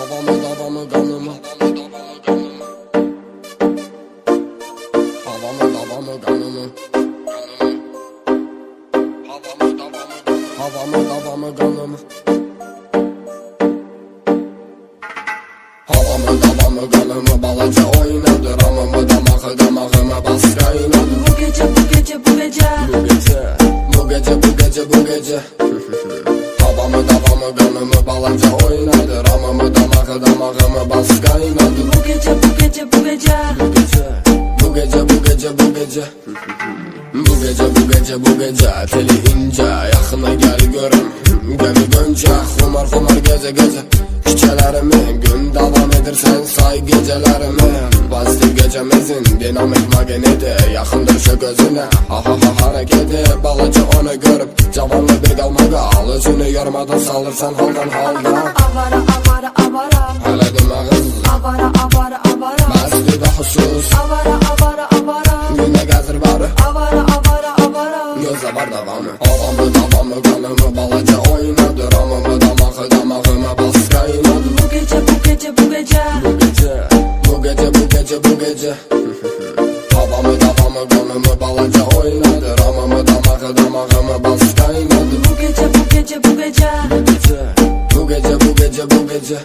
Havamı davamı kanımı. Havamı davamı kanımı. Havamı davamı kanımı. Havamı davamı kanımı. Balaca oynadı ramımı damağımı bas kaynadı. Bu gece bu gece bu gece. Bu gece bu gece bu gece. Havamı davamı kanımı. Balaca oynadı ramımı damağımı bas kaynadı. Bu gece bu gece bu gece. Bu gece bu gece bu gece. Bu gece bu gece bu gece. Teli ince yakına gel görüm. Gemi gönce xumar xumar gece gece. Küçelerimi gün devam edirsen say gecelerimi. Bazı gecemizin dinamik magneti. Yakındır şu gözüne ha ha ha hareketi. Balaca onu görüp cavanlı bir kalmaga al. Özünü yormadan salırsan haldan haldan. Avara avara avara. Hele demağız Avara avara avara. Məsti və xüsus Avara avara avara. Günə gəzir barı Avara avara avara. Gözə var davamı. Havamı davamı kanımı. Balaca oynadı ramımı damağımı bas kaynadı. Bu gece bu gece bu gece. Bu gece bu gece bu gece. Havamı davamı kanımı. Balaca oynadı ramımı damağımı bas kaynadı. Bu gece bu gece bu gece. Bu gece bu gece bu gece.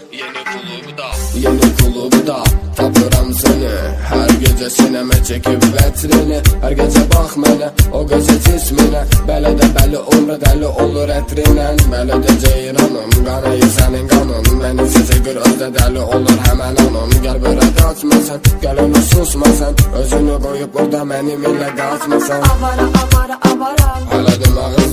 Yeni klubda tapıram seni. Her gece sineme çekip vetrini. Her gece bak mənə o gözə cisminə. Belə də bəli umru dəli olur ətrinə. Belə də ceyranım qanayı sənin qanın. Məni seçir özdə dəli olur həmən onun. Gəl börə qaçmasan, gəl onu susmasan. Özünü qoyub burada mənim ilə qaçmasan. Avara avara avara. Hələ deməğin